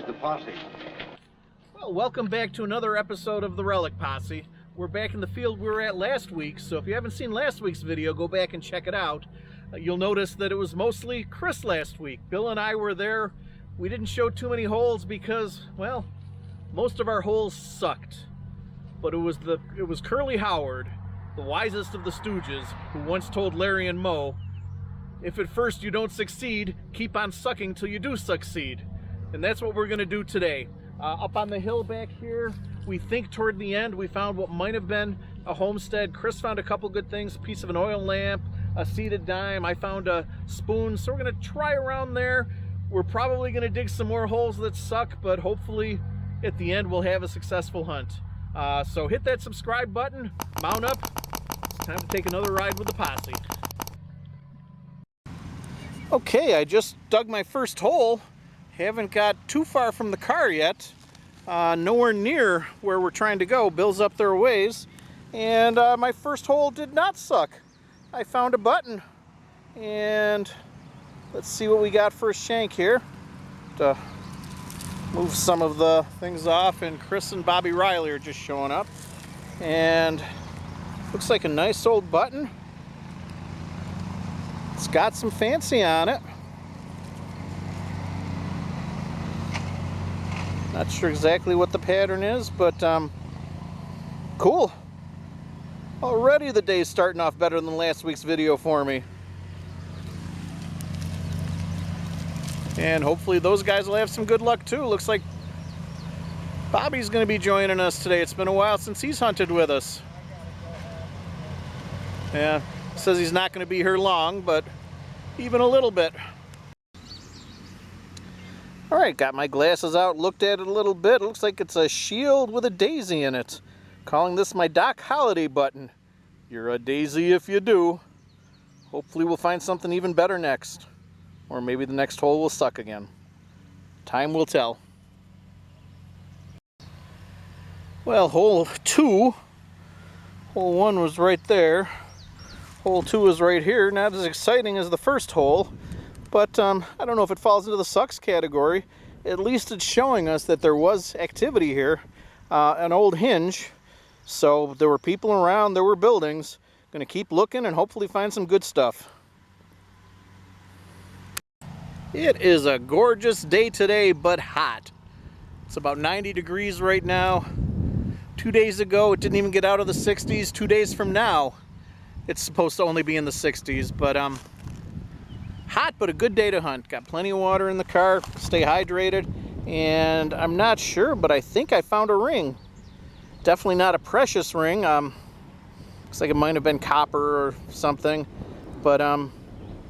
Where's the posse? Well, welcome back to another episode of the Relic Posse. We're back in the field we were at last week, so if you haven't seen last week's video, go back and check it out. You'll notice that it was mostly Chris last week. Bill and I were there. We didn't show too many holes because, well, most of our holes sucked. But it was Curly Howard, the wisest of the Stooges, who once told Larry and Moe, if at first you don't succeed, keep on sucking till you do succeed. And that's what we're going to do today. Up on the hill back here, we think toward the end, we found what might have been a homestead. Chris found a couple good things, a piece of an oil lamp, a seated dime. I found a spoon, so we're going to try around there. We're probably going to dig some more holes that suck, but hopefully at the end we'll have a successful hunt. So hit that subscribe button, mount up. It's time to take another ride with the posse. Okay, I just dug my first hole. Haven't got too far from the car yet. Nowhere near where we're trying to go. Bill's up there a ways. And my first hole did not suck. I found a button. And let's see what we got for a shank here. To move some of the things off, and Chris and Bobby Riley are just showing up. And looks like a nice old button. It's got some fancy on it. Not sure exactly what the pattern is, but cool. Already the day's starting off better than last week's video for me. And hopefully those guys will have some good luck too. Looks like Bobby's going to be joining us today. It's been a while since he's hunted with us. Yeah, says he's not going to be here long, but even a little bit. All right, got my glasses out, looked at it a little bit. It looks like it's a shield with a daisy in it. Calling this my Doc Holliday button. You're a daisy if you do. Hopefully we'll find something even better next. Or maybe the next hole will suck again. Time will tell. Well, hole 2. Hole 1 was right there. Hole 2 is right here. Not as exciting as the first hole. But I don't know if it falls into the sucks category. At least it's showing us that there was activity here. An old hinge. So there were people around, there were buildings. Gonna keep looking and hopefully find some good stuff. It is a gorgeous day today, but hot. It's about 90 degrees right now. 2 days ago, it didn't even get out of the 60s. 2 days from now, it's supposed to only be in the 60s, but hot, but a good day to hunt. Got plenty of water in the car, stay hydrated, and I'm not sure, but I think I found a ring. Definitely not a precious ring. Looks like it might have been copper or something, but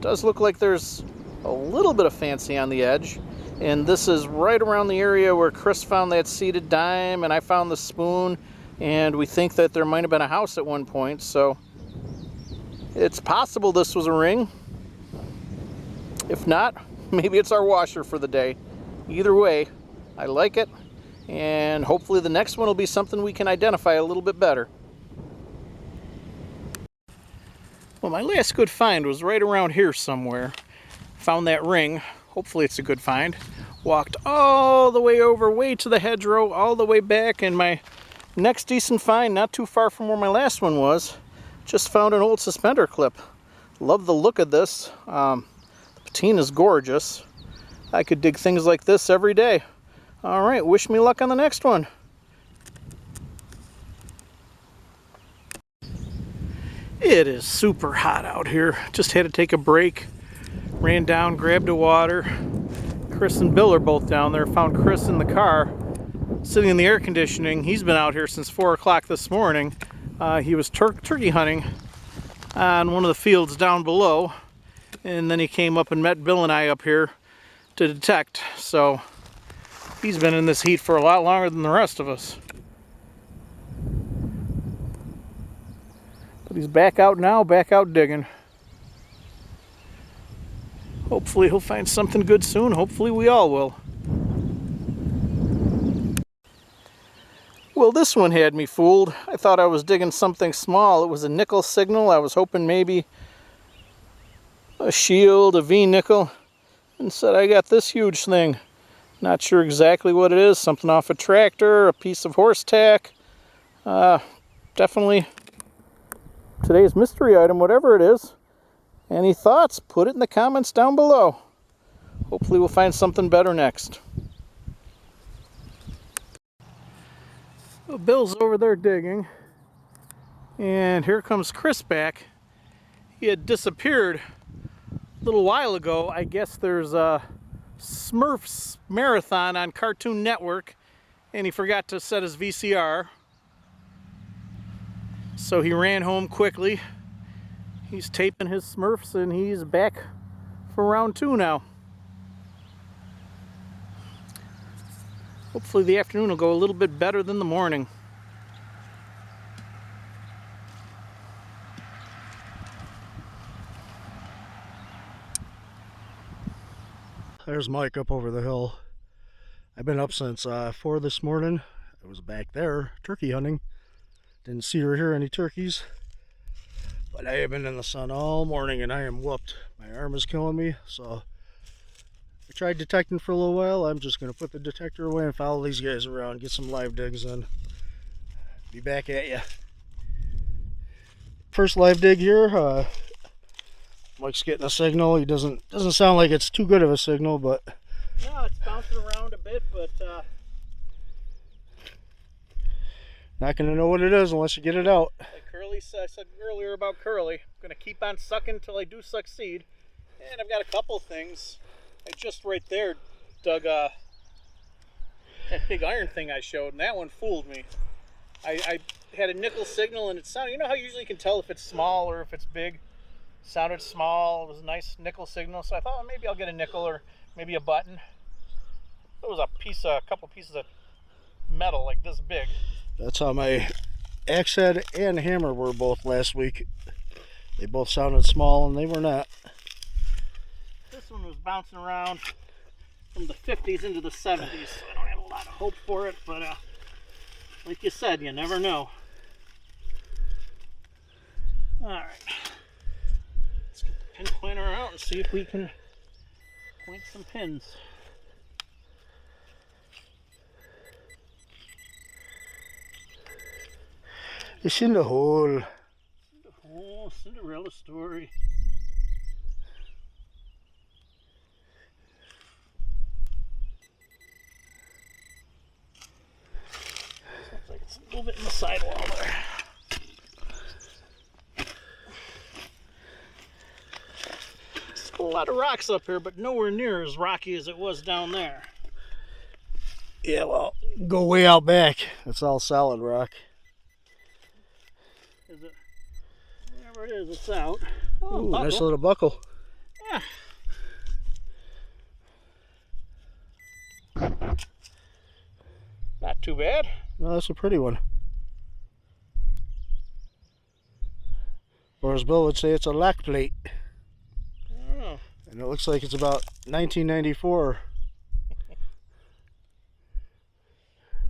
does look like there's a little bit of fancy on the edge. And this is right around the area where Chris found that seated dime, and I found the spoon, and we think that there might have been a house at one point, so it's possible this was a ring. If not, maybe it's our washer for the day. Either way, I like it, and hopefully the next one will be something we can identify a little bit better. Well, my last good find was right around here somewhere. Found that ring. Hopefully it's a good find. Walked all the way over, way to the hedgerow, all the way back, and my next decent find, not too far from where my last one was, just found an old suspender clip. Love the look of this. Patina's gorgeous. I could dig things like this every day. All right, wish me luck on the next one. It is super hot out here. Just had to take a break. Ran down, grabbed a water. Chris and Bill are both down there. Found Chris in the car, sitting in the air conditioning. He's been out here since 4 o'clock this morning. He was turkey hunting on one of the fields down below. And then he came up and met Bill and I up here to detect. So he's been in this heat for a lot longer than the rest of us. But he's back out now, back out digging. Hopefully he'll find something good soon. Hopefully we all will. Well, this one had me fooled. I thought I was digging something small. It was a nickel signal. I was hoping maybe a shield, a V nickel. Instead I got this huge thing. Not sure exactly what it is. Something off a tractor, a piece of horse tack. Definitely today's mystery item, whatever it is. Any thoughts? Put it in the comments down below. Hopefully we'll find something better next. Well, Bill's over there digging. And here comes Chris back. He had disappeared a little while ago. I guess there's a Smurfs marathon on Cartoon Network, and he forgot to set his VCR. So he ran home quickly. He's taping his Smurfs, and he's back for round 2 now. Hopefully the afternoon will go a little bit better than the morning. There's Mike up over the hill. I've been up since 4 this morning. I was back there turkey hunting. Didn't see or hear any turkeys. But I have been in the sun all morning and I am whooped. My arm is killing me, so I tried detecting for a little while. I'm just going to put the detector away and follow these guys around, get some live digs in. Be back at you. First live dig here. Mike's getting a signal. He doesn't sound like it's too good of a signal, but no, it's bouncing around a bit, but not gonna know what it is unless you get it out. like Curly said, I said earlier about Curly, I'm gonna keep on sucking until I do succeed. And I've got a couple things. I just right there dug that big iron thing I showed, and that one fooled me. I had a nickel signal, and it sounded, you know how usually you can tell if it's small or if it's big? Sounded small. It was a nice nickel signal, so I thought, well, maybe I'll get a nickel or maybe a button. It was a couple pieces of metal like this big. That's how my axe head and hammer were both last week. They both sounded small, and they were not. This one was bouncing around from the 50s into the 70s, so I don't have a lot of hope for it, but like you said, you never know. All right. Pin pointer out and see if we can point some pins. It's in the hole. Oh, Cinderella story. Sounds like it's a little bit in the sidewall there. A lot of rocks up here, but nowhere near as rocky as it was down there. Yeah, well, go way out back. It's all solid rock. Is it? Wherever it is, it's out. Oh, ooh, nice little buckle. Yeah. Not too bad. No, that's a pretty one. Or as Bill would say, it's a lac plate. And it looks like it's about 1994.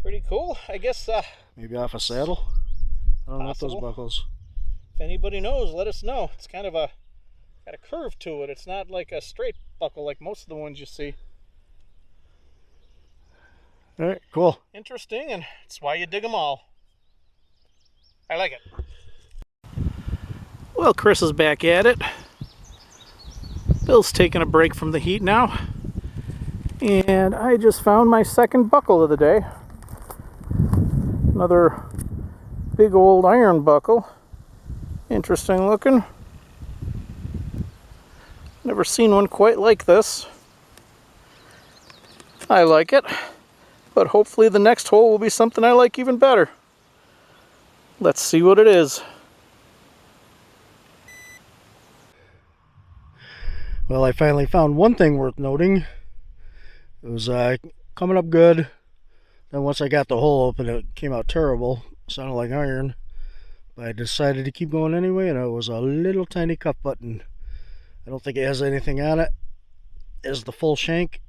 Pretty cool, I guess. Maybe off a saddle? I don't know what those buckles. If anybody knows, let us know. It's kind of got a curve to it. It's not like a straight buckle like most of the ones you see. All right, cool. Interesting, and it's why you dig them all. I like it. Well, Chris is back at it. Bill's taking a break from the heat now. And I just found my second buckle of the day. Another big old iron buckle. Interesting looking. Never seen one quite like this. I like it. But hopefully the next hole will be something I like even better. Let's see what it is. Well, I finally found one thing worth noting. It was coming up good. Then once I got the hole open, it came out terrible. Sounded like iron. But I decided to keep going anyway, and it was a little tiny cuff button. I don't think it has anything on it. It's the full shank.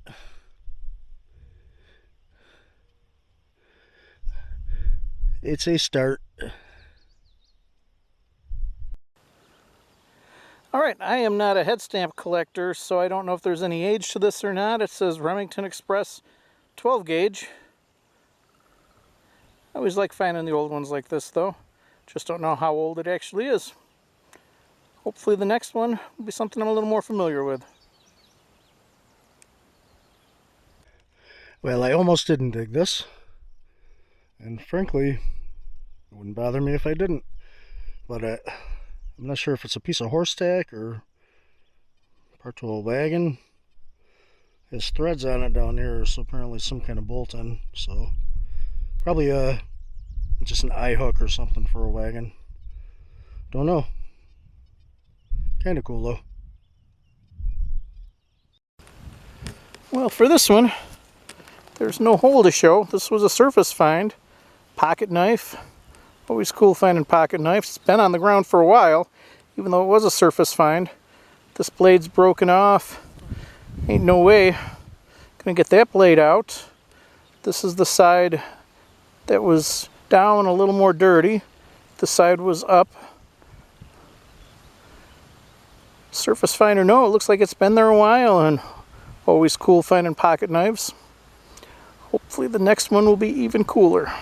It's a start. Alright, I am not a head stamp collector, so I don't know if there's any age to this or not. It says Remington Express 12 gauge. I always like finding the old ones like this though. Just don't know how old it actually is. Hopefully the next one will be something I'm a little more familiar with. Well, I almost didn't dig this. And frankly, it wouldn't bother me if I didn't. But I'm not sure if it's a piece of horse tack or part to a wagon. It has threads on it down here, so apparently some kind of bolt on. So probably just an eye hook or something for a wagon. Don't know. Kind of cool though. Well, for this one, there's no hole to show. This was a surface find. Pocket knife. Always cool finding pocket knives. It's been on the ground for a while, even though it was a surface find. This blade's broken off. Ain't no way gonna get that blade out. This is the side that was down, a little more dirty. This side was up. Surface finder, no, it looks like it's been there a while, and always cool finding pocket knives. Hopefully the next one will be even cooler.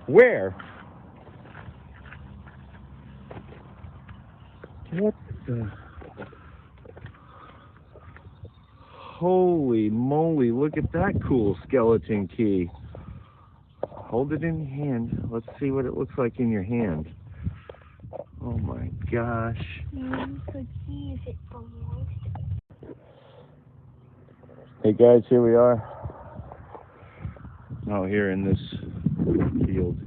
Where? What the? Holy moly, look at that cool skeleton key. Hold it in your hand. Let's see what it looks like in your hand. Oh my gosh. You could see if it belongs to. Hey guys, here we are. Now here in this field.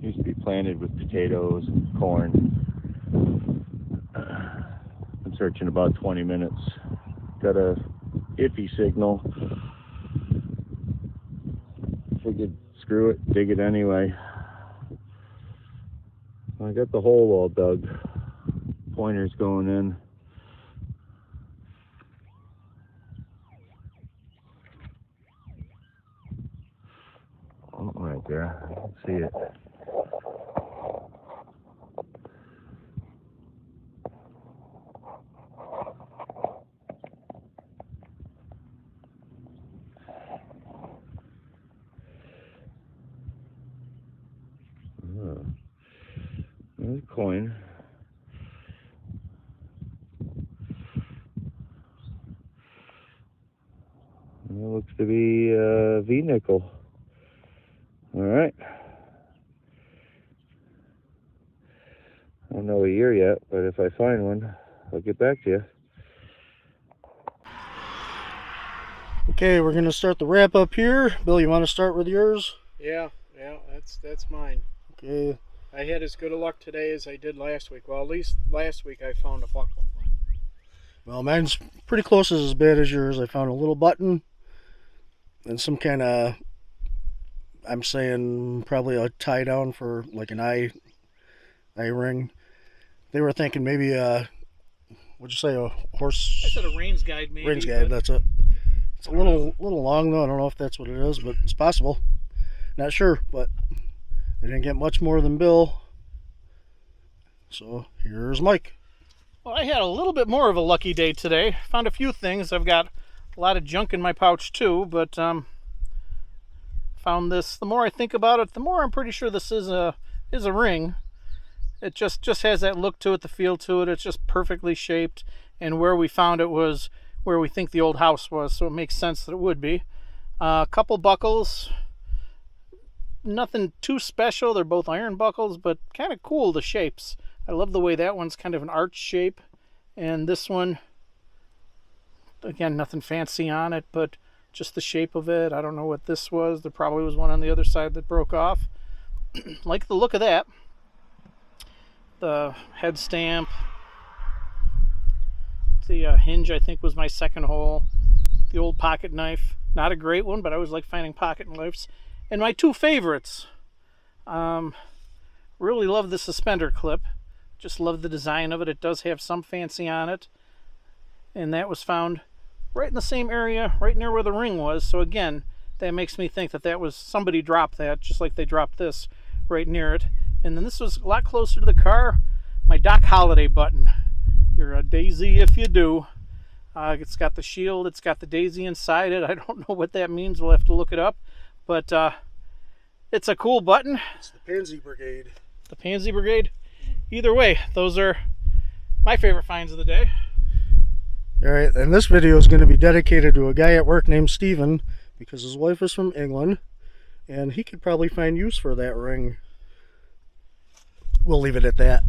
Used to be planted with potatoes and corn. Been searching about 20 minutes. Got a iffy signal. Figured screw it, dig it anyway. I got the hole all dug. Pointer's going in. Oh, right there. I can see it. There's a coin. It looks to be a V-nickel. All right. I don't know a year yet, but if I find one, I'll get back to you. Okay, we're gonna start the wrap up here. Bill, you want to start with yours? Yeah, that's mine. Okay. I had as good a luck today as I did last week. Well, at least last week I found a buckle. Well, mine's pretty close as bad as yours. I found a little button and some kind of, I'm saying probably a tie down for like an eye ring. They were thinking maybe what'd you say, a horse? I said a range guide maybe. Range guide, that's it. It's a little long though. I don't know if that's what it is, but it's possible. Not sure, but they didn't get much more than Bill. So here's Mike. Well, I had a little bit more of a lucky day today. Found a few things. I've got a lot of junk in my pouch too, but found this. The more I think about it, the more I'm pretty sure this is a ring. It just has that look to it, the feel to it. It's just perfectly shaped, and where we found it was where we think the old house was, so it makes sense that it would be. A couple buckles. Nothing too special. They're both iron buckles, but kind of cool, the shapes. I love the way that one's kind of an arch shape, and this one, again, nothing fancy on it, but just the shape of it. I don't know what this was. There probably was one on the other side that broke off. Like the look of that. The head stamp. The hinge, I think, was my second hole. The old pocket knife. Not a great one, but I always like finding pocket knives. And my two favorites. Really love the suspender clip. Just love the design of it. It does have some fancy on it. And that was found right in the same area, right near where the ring was. So again, that makes me think that was somebody dropped that, just like they dropped this right near it. And then this was a lot closer to the car, my Doc Holliday button. You're a daisy if you do. It's got the shield, it's got the daisy inside it. I don't know what that means, we'll have to look it up. But it's a cool button. It's the Pansy Brigade. The Pansy Brigade. Either way, those are my favorite finds of the day. Alright, and this video is going to be dedicated to a guy at work named Steven, because his wife is from England, and he could probably find use for that ring. We'll leave it at that.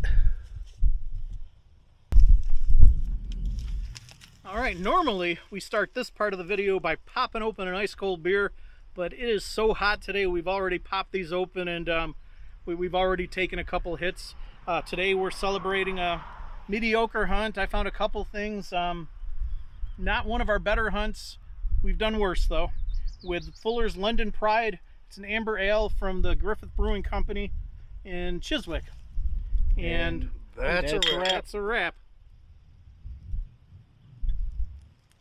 Alright, normally we start this part of the video by popping open an ice cold beer, but it is so hot today we've already popped these open, and we've already taken a couple hits. Today we're celebrating a mediocre hunt. I found a couple things. Not one of our better hunts. We've done worse though. With Fuller's London Pride. It's an amber ale from the Griffith Brewing Company in Chiswick. And that's a wrap. That's a wrap.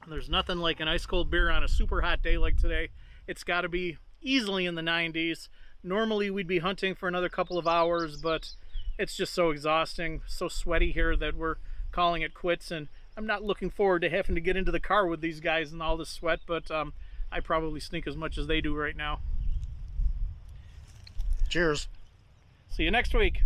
There's nothing like an ice cold beer on a super hot day like today. It's got to be easily in the 90s. Normally we'd be hunting for another couple of hours, but it's just so exhausting, so sweaty here that we're calling it quits. And I'm not looking forward to having to get into the car with these guys in all this sweat, but I probably stink as much as they do right now. Cheers. See you next week.